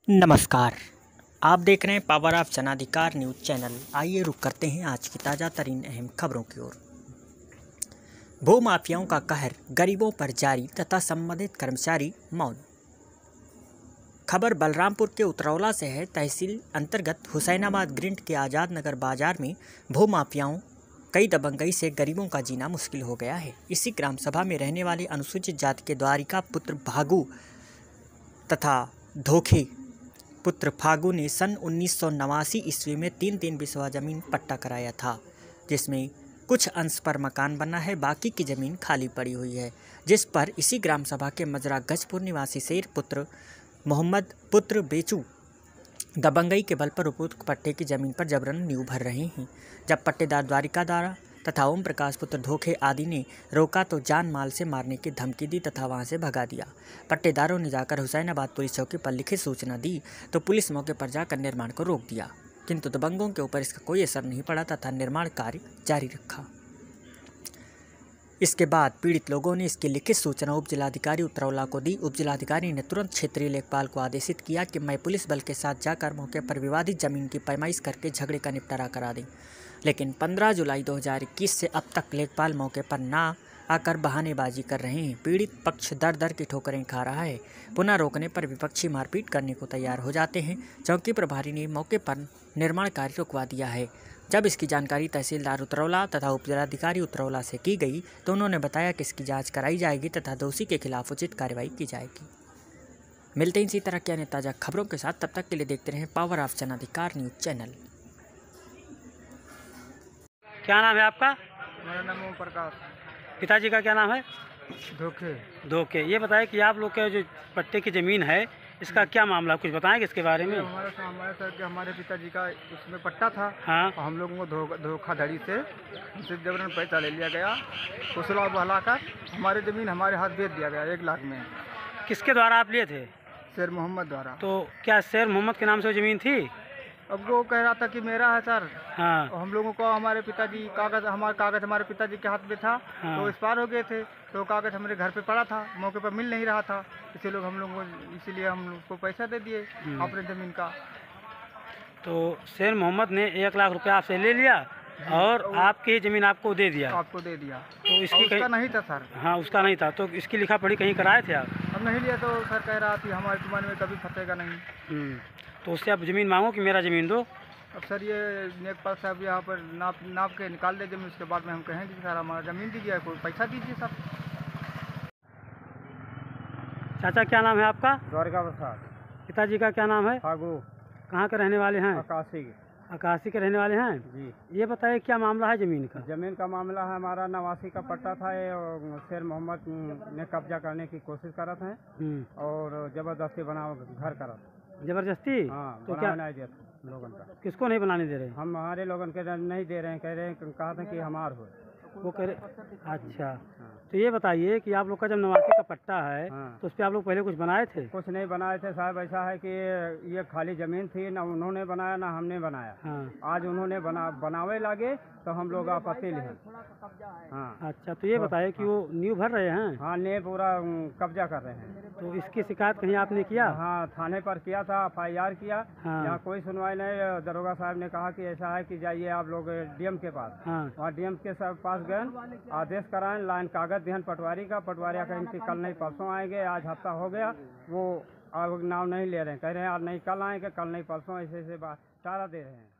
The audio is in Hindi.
नमस्कार। आप देख रहे हैं power of Janadhikar news channel. आइए रुक करते हैं आज की ताज़ा तरीन अहम खबरों की ओर। भू माफियाओं का कहर गरीबों पर जारी तथा संबंधित कर्मचारी मौन। खबर बलरामपुर के उतरौला से है। तहसील अंतर्गत हुसैनाबाद ग्रिंट के आज़ाद नगर बाजार में भू माफियाओं कई दबंगई से गरीबों का जीना मुश्किल हो गया है। इसी ग्राम सभा में रहने वाले अनुसूचित जाति के द्वारिका पुत्र भागू तथा धोखे पुत्र फागू ने सन 1989 ईस्वी में 3 बिस्वा जमीन पट्टा कराया था, जिसमें कुछ अंश पर मकान बना है, बाकी की जमीन खाली पड़ी हुई है, जिस पर इसी ग्राम सभा के मजरा गजपुर निवासी शेर पुत्र मोहम्मद पुत्र बेचू दबंगई के बल पर उपयुक्त पट्टे की जमीन पर जबरन नींव भर रहे हैं। जब पट्टेदार द्वारिका दारा तथा ओम प्रकाश पुत्र धोखे आदि ने रोका तो जान माल से मारने की धमकी दी तथा वहां से भगा दिया। पट्टेदारों ने जाकर हुसैनाबाद पुलिस चौकी पर लिखित सूचना दी तो पुलिस मौके पर जाकर निर्माण को रोक दिया, किंतु दबंगों के ऊपर इसका कोई असर नहीं पड़ा तथा निर्माण कार्य जारी रखा। इसके बाद पीड़ित लोगों ने इसकी लिखित सूचना उप जिलाधिकारी उतरौला को दी। उप जिलाधिकारी ने तुरंत क्षेत्रीय लेखपाल को आदेशित किया कि मैं पुलिस बल के साथ जाकर मौके पर विवादित जमीन की पैमाइश करके झगड़े का निपटारा करा दें, लेकिन 15 जुलाई 2021 से अब तक लेखपाल मौके पर ना आकर बहानेबाजी कर रहे हैं। पीड़ित पक्ष दर दर की ठोकरें खा रहा है। पुनः रोकने पर विपक्षी मारपीट करने को तैयार हो जाते हैं। चौकी प्रभारी ने मौके पर निर्माण कार्य रुकवा दिया है। जब इसकी जानकारी तहसीलदार उतरौला तथा उपजिलाधिकारी उतरौला से की गई तो उन्होंने बताया कि इसकी जांच कराई जाएगी तथा दोषी के खिलाफ उचित कार्रवाई की जाएगी। मिलते हैं इसी तरह की अन्य ताज़ा खबरों के साथ। तब तक के लिए देखते रहें power of Janadhikar news channel. क्या नाम है आपका? मेरा नाम ओम प्रकाश। पिताजी का क्या नाम है? धोखे। धोखे। ये बताएं कि आप लोग के जो पट्टे की ज़मीन है इसका क्या मामला, कुछ बताएंगे इसके बारे में? हमारे सर के हमारे पिताजी का उसमें पट्टा था। हाँ। और हम लोगों को धोखाधड़ी से उनसे जबरन पैसा ले लिया गया। कुशला बहलाकर हमारी ज़मीन हमारे हाथ बेच दिया गया 1 लाख में। किसके द्वारा आप लिए थे? शेर मोहम्मद द्वारा। तो क्या शेर मोहम्मद के नाम से वो ज़मीन थी? अब वो कह रहा था कि मेरा है सर। हाँ। और हम लोगों को हमारे पिताजी कागज़ हमारे पिताजी के हाथ में था। हाँ। तो एक्सपायर हो गए थे, तो कागज़ हमारे घर पे पड़ा था, मौके पर मिल नहीं रहा था, इसीलिए हम लोग को पैसा दे दिए अपने ज़मीन का। तो शेर मोहम्मद ने 1 लाख रुपया आपसे ले लिया और आपकी ज़मीन आपको दे दिया? आपको दे दिया। तो इसकी उसका नहीं था सर। हाँ, उसका नहीं था। तो इसकी लिखा पढ़ी कहीं कराए थे आप? अब नहीं लिया तो सर कह रहा था हमारे तुम्हारे में कभी फंसेगा नहीं। तो उससे आप ज़मीन मांगो कि मेरा ज़मीन दो। अब सर ये लेखपाल साहब यहाँ पर नाप के निकाल दे जमीन, उसके बाद में हम कहेंगे कि सर हमारा ज़मीन दीजिए, कोई पैसा दीजिए सर। चाचा क्या नाम है आपका? द्वारिका प्रसाद। पिताजी का क्या नाम है? फागू। कहाँ के रहने वाले हैं? आकाशी के रहने वाले हैं जी। ये बताइए क्या मामला है ज़मीन का? ज़मीन का मामला है, हमारा 89 का पट्टा था। ये शेर मोहम्मद ने कब्जा करने की कोशिश करा था और ज़बरदस्ती बनाओ घर करा। जबरदस्ती? हाँ। तो क्या नहीं दिया था लोगों का? किसको नहीं बनाने दे रहे? हम हमारे लोगों के नहीं दे रहे हैं, कह रहे हैं, कहा था कि हमार हो वो कह रहे। अच्छा। तो ये बताइए कि आप लोग का जब 89 का पट्टा है तो उस पर आप लोग पहले कुछ बनाए थे? कुछ नहीं बनाए थे साहब। ऐसा है कि ये खाली ज़मीन थी, ना उन्होंने बनाया ना हमने बनाया। हाँ। आज उन्होंने बनावे लगे तो हम लोग आपत्ति लिए। हाँ। अच्छा। तो ये बताइए कि वो नींव भर रहे हैं? हाँ, ने पूरा कब्जा कर रहे हैं। तो इसकी शिकायत कहीं आपने किया? हाँ, थाने पर किया था, FIR किया। हाँ। यहाँ कोई सुनवाई नहीं। दरोगा साहब ने कहा कि ऐसा है कि जाइए आप लोग DM के पास। हाँ। वहाँ DM के पास गए, आदेश कराएं, लाइन कागज़ दिहन पटवारी का। पटवारिया कहें कि कल नहीं परसों आएंगे। आज हफ्ता हो गया, वो नाम नहीं ले रहे हैं, कह रहे हैं आज नहीं कल आएंगे, कल नहीं परसों, ऐसे चारा दे रहे हैं।